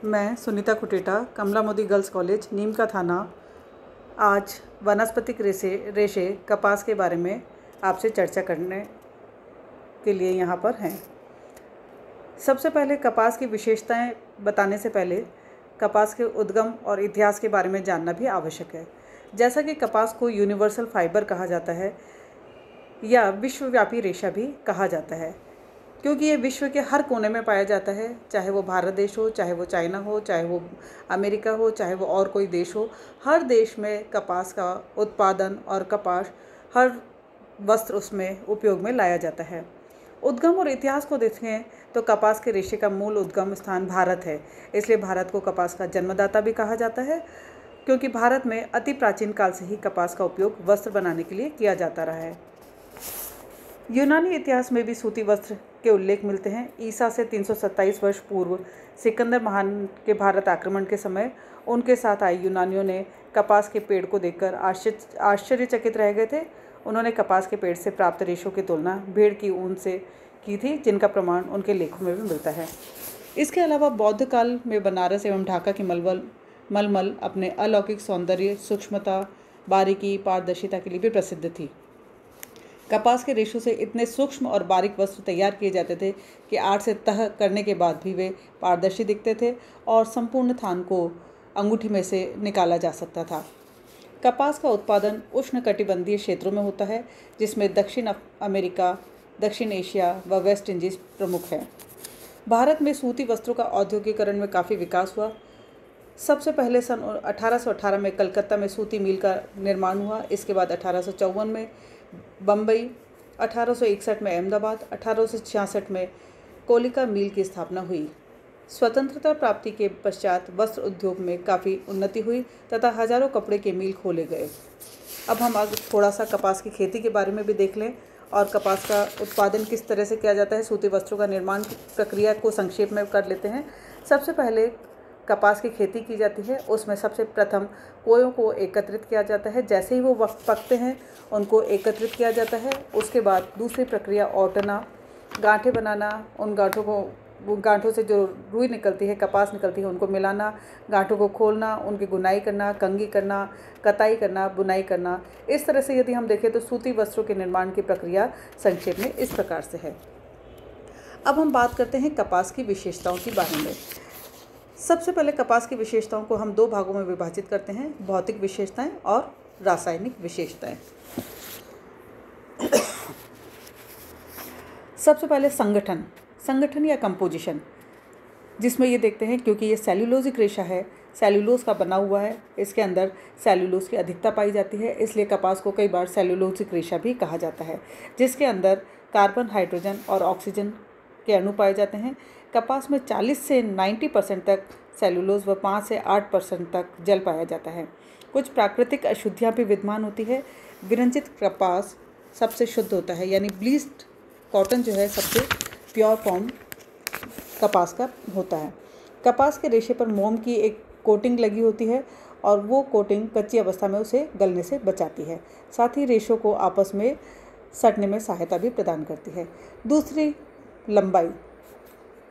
मैं सुनीता कुटेटा, कमला Modi girls college, नीम का थाना, आज वानस्पतिक रेशे कपास के बारे में आपसे चर्चा करने के लिए यहाँ पर हैं। सबसे पहले कपास की विशेषताएं बताने से पहले कपास के उद्गम और इतिहास के बारे में जानना भी आवश्यक है। जैसा कि कपास को यूनिवर्सल फाइबर कहा जाता है या विश्वव्यापी रेशा भी कहा जाता है, क्योंकि ये विश्व के हर कोने में पाया जाता है, चाहे वो भारत देश हो, चाहे वो चाइना हो, चाहे वो अमेरिका हो, चाहे वो और कोई देश हो। हर देश में कपास का उत्पादन और कपास हर वस्त्र उसमें उपयोग में लाया जाता है। उद्गम और इतिहास को देखें तो कपास के रेशे का मूल उद्गम स्थान भारत है, इसलिए भारत को कपास का जन्मदाता भी कहा जाता है, क्योंकि भारत में अति प्राचीन काल से ही कपास का उपयोग वस्त्र बनाने के लिए किया जाता रहा है। यूनानी इतिहास में भी सूती वस्त्र के उल्लेख मिलते हैं। ईसा से 327 वर्ष पूर्व सिकंदर महान के भारत आक्रमण के समय उनके साथ आए यूनानियों ने कपास के पेड़ को देखकर आश्चर्यचकित रह गए थे। उन्होंने कपास के पेड़ से प्राप्त रेशों की तुलना भेड़ की ऊन से की थी, जिनका प्रमाण उनके लेखों में भी मिलता है। इसके अलावा बौद्ध काल में बनारस एवं ढाका की मलमल अपने अलौकिक सौंदर्य, सूक्ष्मता, बारीकी, पारदर्शिता के लिए भी प्रसिद्ध थी। कपास के रेशों से इतने सूक्ष्म और बारीक वस्त्र तैयार किए जाते थे कि आर्ट से तह करने के बाद भी वे पारदर्शी दिखते थे और संपूर्ण थान को अंगूठी में से निकाला जा सकता था। कपास का उत्पादन उष्णकटिबंधीय क्षेत्रों में होता है, जिसमें दक्षिण अमेरिका, दक्षिण एशिया व वेस्ट इंडीज प्रमुख हैं। भारत में सूती वस्त्रों का औद्योगिकरण में काफ़ी विकास हुआ। सबसे पहले सन 1818 में कलकत्ता में सूती मिल का निर्माण हुआ। इसके बाद 1854 में बम्बई, 1861 में अहमदाबाद, 1866 में कोलिका मिल की स्थापना हुई। स्वतंत्रता प्राप्ति के पश्चात वस्त्र उद्योग में काफ़ी उन्नति हुई तथा हजारों कपड़े के मिल खोले गए। अब हम आगे थोड़ा सा कपास की खेती के बारे में भी देख लें और कपास का उत्पादन किस तरह से किया जाता है। सूती वस्त्रों का निर्माण की प्रक्रिया को संक्षेप में कर लेते हैं। सबसे पहले कपास की खेती की जाती है। उसमें सबसे प्रथम कोयों को एकत्रित किया जाता है। जैसे ही वो पकते हैं उनको एकत्रित किया जाता है। उसके बाद दूसरी प्रक्रिया औटना, गांठें बनाना, उन गांठों से जो रुई निकलती है, कपास निकलती है, उनको मिलाना, गांठों को खोलना, उनकी गुनाई करना, कंघी करना, कताई करना, बुनाई करना। इस तरह से यदि हम देखें तो सूती वस्त्रों के निर्माण की प्रक्रिया संक्षेप में इस प्रकार से है। अब हम बात करते हैं कपास की विशेषताओं के बारे में। सबसे पहले कपास की विशेषताओं को हम दो भागों में विभाजित करते हैं, भौतिक विशेषताएं और रासायनिक विशेषताएं। सबसे पहले संगठन या कंपोजिशन, जिसमें ये देखते हैं क्योंकि ये सेल्यूलोजिक रेशा है, सेल्यूलोज का बना हुआ है, इसके अंदर सेल्यूलोज की अधिकता पाई जाती है, इसलिए कपास को कई बार सेल्यूलोजिक रेशा भी कहा जाता है, जिसके अंदर कार्बन, हाइड्रोजन और ऑक्सीजन के अणु पाए जाते हैं। कपास में 40 से 90% तक सेल्यूलोज व 5 से 8% तक जल पाया जाता है। कुछ प्राकृतिक अशुद्धियाँ भी विद्यमान होती है। विरंजित कपास सबसे शुद्ध होता है, यानी ब्लीच्ड कॉटन जो है सबसे प्योर फॉर्म कपास का होता है। कपास के रेशे पर मोम की एक कोटिंग लगी होती है और वो कोटिंग कच्ची अवस्था में उसे गलने से बचाती है, साथ ही रेशों को आपस में सटने में सहायता भी प्रदान करती है। दूसरी, लंबाई।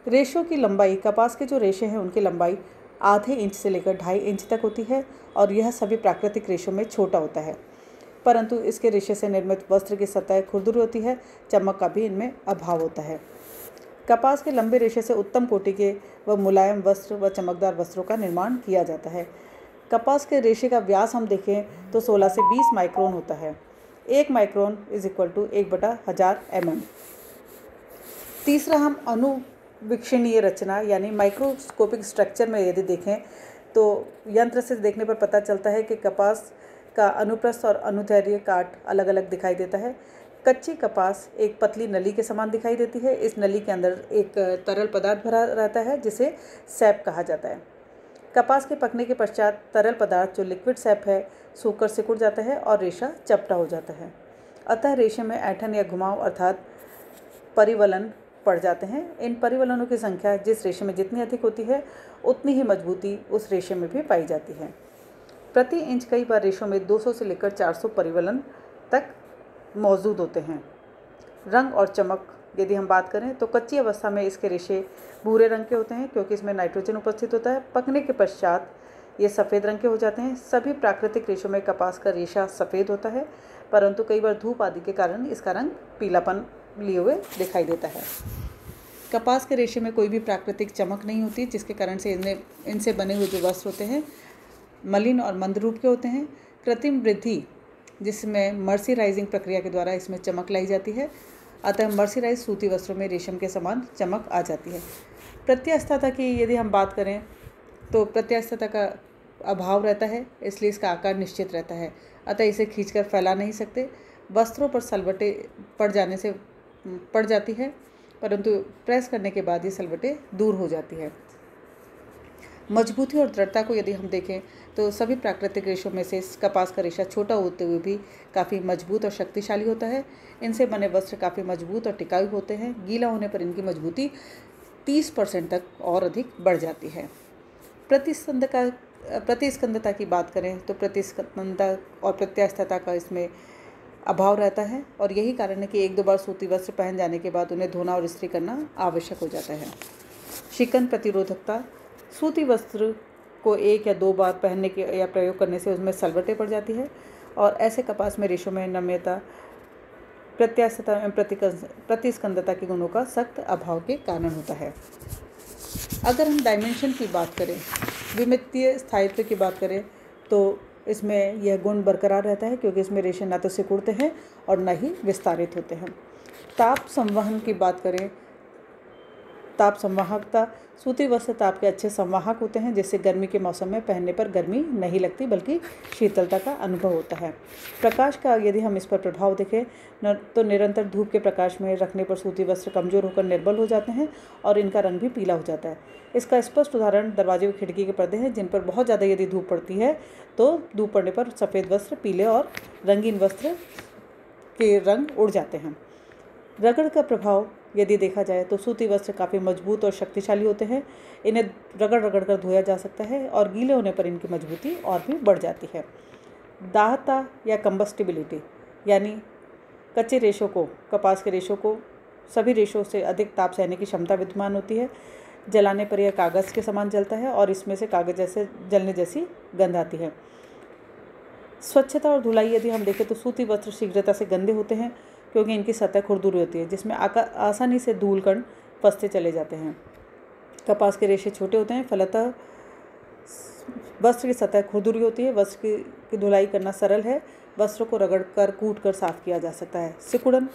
रेशों की लंबाई, कपास के जो रेशे हैं उनकी लंबाई आधे इंच से लेकर 2.5 इंच तक होती है और यह सभी प्राकृतिक रेशों में छोटा होता है, परंतु इसके रेशे से निर्मित वस्त्र की सतह खुरदुरी होती है, चमक का भी इनमें अभाव होता है। कपास के लंबे रेशे से उत्तम कोटि के व मुलायम वस्त्र व चमकदार वस्त्रों का निर्माण किया जाता है। कपास के रेशे का व्यास हम देखें तो 16 से 20 माइक्रोन होता है। 1 माइक्रोन = 1/1000 mm। तीसरा, हम अनुवीक्षणीय रचना यानी माइक्रोस्कोपिक स्ट्रक्चर में यदि देखें तो यंत्र से देखने पर पता चलता है कि कपास का अनुप्रस्थ और अनुदैर्घ्य काट अलग अलग दिखाई देता है। कच्ची कपास एक पतली नली के समान दिखाई देती है। इस नली के अंदर एक तरल पदार्थ भरा रहता है जिसे सैप कहा जाता है। कपास के पकने के पश्चात तरल पदार्थ जो लिक्विड सैप है सूखकर सिकुड़ जाता है और रेशा चपटा हो जाता है। अतः रेशे में ऐंठन या घुमाव अर्थात परिवलन पड़ जाते हैं। इन परिवलनों की संख्या जिस रेशे में जितनी अधिक होती है उतनी ही मजबूती उस रेशे में भी पाई जाती है। प्रति इंच कई बार रेशों में 200 से लेकर 400 परिवलन तक मौजूद होते हैं। रंग और चमक यदि हम बात करें तो कच्ची अवस्था में इसके रेशे भूरे रंग के होते हैं क्योंकि इसमें नाइट्रोजन उपस्थित होता है। पकने के पश्चात ये सफ़ेद रंग के हो जाते हैं। सभी प्राकृतिक रेशों में कपास का रेशा सफ़ेद होता है, परंतु कई बार धूप आदि के कारण इसका रंग पीलापन लिए हुए दिखाई देता है। कपास के रेशे में कोई भी प्राकृतिक चमक नहीं होती, जिसके कारण से इनसे बने हुए जो वस्त्र होते हैं मलिन और मंद रूप के होते हैं। कृत्रिम वृद्धि, जिसमें मर्सराइजिंग प्रक्रिया के द्वारा इसमें चमक लाई जाती है, अतः मर्सराइज सूती वस्त्रों में रेशम के समान चमक आ जाती है। प्रत्यास्थता की यदि हम बात करें तो प्रत्यास्थता का अभाव रहता है, इसलिए इसका आकार निश्चित रहता है, अतः इसे खींचकर फैला नहीं सकते। वस्त्रों पर सलवटें पड़ जाती है, परंतु प्रेस करने के बाद ये सलवटें दूर हो जाती है। मजबूती और दृढ़ता को यदि हम देखें तो सभी प्राकृतिक रेशों में से कपास का रेशा छोटा होते हुए भी काफ़ी मजबूत और शक्तिशाली होता है। इनसे बने वस्त्र काफ़ी मजबूत और टिकाऊ होते हैं। गीला होने पर इनकी मजबूती 30% तक और अधिक बढ़ जाती है। प्रतिस्कंदता की बात करें तो प्रतिस्कंदता और प्रत्यास्थता का इसमें अभाव रहता है और यही कारण है कि 1-2 बार सूती वस्त्र पहन जाने के बाद उन्हें धोना और इस्त्री करना आवश्यक हो जाता है। शिकन प्रतिरोधकता, सूती वस्त्र को 1 या 2 बार पहनने के या प्रयोग करने से उसमें सलवटें पड़ जाती है और ऐसे कपास में रेशों में नम्यता, प्रत्यास्थता एवं प्रतिस्कंदता के गुणों का सख्त अभाव के कारण होता है। अगर हम डायमेंशन की बात करें, विमितीय स्थायित्व की बात करें, तो इसमें यह गुण बरकरार रहता है क्योंकि इसमें रेशे न तो सिकुड़ते हैं और न ही विस्तारित होते हैं। ताप संवहन की बात करें, ताप संवाहकता, सूती वस्त्र ताप के अच्छे संवाहक होते हैं, जिससे गर्मी के मौसम में पहनने पर गर्मी नहीं लगती बल्कि शीतलता का अनुभव होता है। प्रकाश का यदि हम इस पर प्रभाव देखें तो निरंतर धूप के प्रकाश में रखने पर सूती वस्त्र कमज़ोर होकर निर्बल हो जाते हैं और इनका रंग भी पीला हो जाता है। इसका स्पष्ट उदाहरण दरवाजे व खिड़की के पर्दे हैं, जिन पर बहुत ज़्यादा यदि धूप पड़ती है तो धूप पड़ने पर सफ़ेद वस्त्र पीले और रंगीन वस्त्र के रंग उड़ जाते हैं। रगड़ का प्रभाव यदि देखा जाए तो सूती वस्त्र काफ़ी मजबूत और शक्तिशाली होते हैं। इन्हें रगड़ कर धोया जा सकता है और गीले होने पर इनकी मजबूती और भी बढ़ जाती है। दाहता या कंबस्टिबिलिटी, यानी कच्चे रेशों को, कपास के रेशों को सभी रेशों से अधिक ताप सहने की क्षमता विद्यमान होती है। जलाने पर यह कागज़ के समान जलता है और इसमें से कागज़ जैसे जलने जैसी गंध आती है। स्वच्छता और धुलाई यदि हम देखें तो सूती वस्त्र शीघ्रता से गंदे होते हैं क्योंकि इनकी सतह खुरदुरी होती है, जिसमें आसानी से धूल कण फंसते चले जाते हैं। कपास के रेशे छोटे होते हैं, फलतः वस्त्र की सतह खुरदुरी होती है। वस्त्र की धुलाई करना सरल है। वस्त्रों को रगड़कर कूटकर साफ किया जा सकता है। सिकुड़न,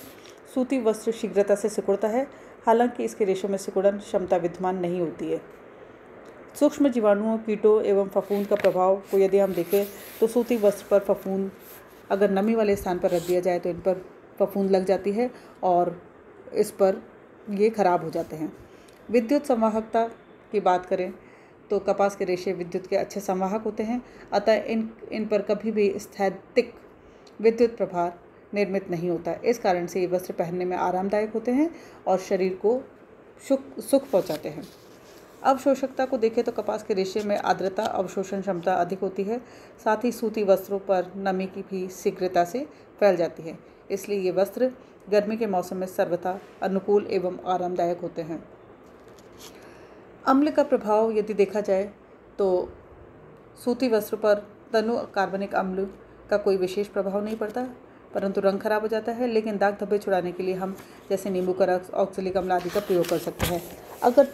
सूती वस्त्र शीघ्रता से सिकुड़ता है, हालांकि इसके रेशों में सिकुड़न क्षमता विद्यमान नहीं होती है। सूक्ष्म जीवाणुओं, कीटों एवं फफूंद का प्रभाव को यदि हम देखें तो सूती वस्त्र पर फफूंद अगर नमी वाले स्थान पर रख दिया जाए तो इन पर फफूंद लग जाती है और इस पर ये खराब हो जाते हैं। विद्युत संवाहकता की बात करें तो कपास के रेशे विद्युत के अच्छे संवाहक होते हैं, अतः इन पर कभी भी स्थैतिक विद्युत प्रभार निर्मित नहीं होता। इस कारण से ये वस्त्र पहनने में आरामदायक होते हैं और शरीर को सुख पहुँचाते हैं। अवशोषकता को देखें तो कपास के रेशे में आर्द्रता अवशोषण क्षमता अधिक होती है, साथ ही सूती वस्त्रों पर नमी की भी शीघ्रता से फैल जाती है, इसलिए ये वस्त्र गर्मी के मौसम में सर्वथा अनुकूल एवं आरामदायक होते हैं। अम्ल का प्रभाव यदि देखा जाए तो सूती वस्त्र पर तनु कार्बनिक अम्ल का कोई विशेष प्रभाव नहीं पड़ता, परंतु रंग खराब हो जाता है। लेकिन दाग धब्बे छुड़ाने के लिए हम जैसे नींबू का रस, ऑक्सैलिक अम्ल आदि का प्रयोग कर सकते हैं। अगर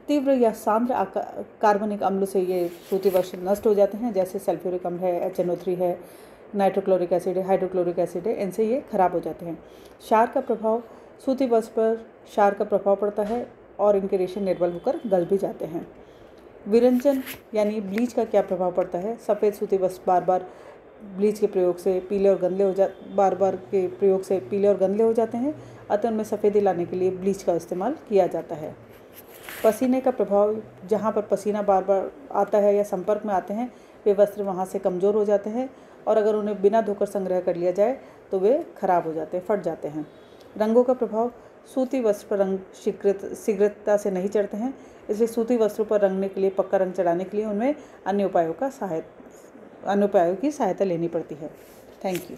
तीव्र या सांद्र कार्बनिक अम्ल से ये सूती वस्त्र नष्ट हो जाते हैं, जैसे सल्फ्यूरिक अम्ल है, HNO3 है, नाइट्रोक्लोरिक एसिड है, हाइड्रोक्लोरिक एसिड है, इनसे ये खराब हो जाते हैं। क्षार का प्रभाव, सूती वस्त्र पर क्षार का प्रभाव पड़ता है और इनके रेशे निर्बल होकर गल भी जाते हैं। विरंजन यानी ब्लीच का क्या प्रभाव पड़ता है? सफ़ेद सूती वस्त्र बार बार ब्लीच के प्रयोग से पीले और गंदले हो जाते हैं, अतः उनमें सफ़ेदी लाने के लिए ब्लीच का इस्तेमाल किया जाता है। पसीने का प्रभाव, जहाँ पर पसीना बार बार आता है या संपर्क में आते हैं वे वस्त्र वहाँ से कमज़ोर हो जाते हैं और अगर उन्हें बिना धोकर संग्रह कर लिया जाए तो वे खराब हो जाते हैं, फट जाते हैं। रंगों का प्रभाव, सूती वस्त्र पर रंग शीघ्रता से नहीं चढ़ते हैं, इसलिए सूती वस्त्रों पर रंगने के लिए, पक्का रंग चढ़ाने के लिए उनमें अन्य उपायों की सहायता लेनी पड़ती है। Thank you.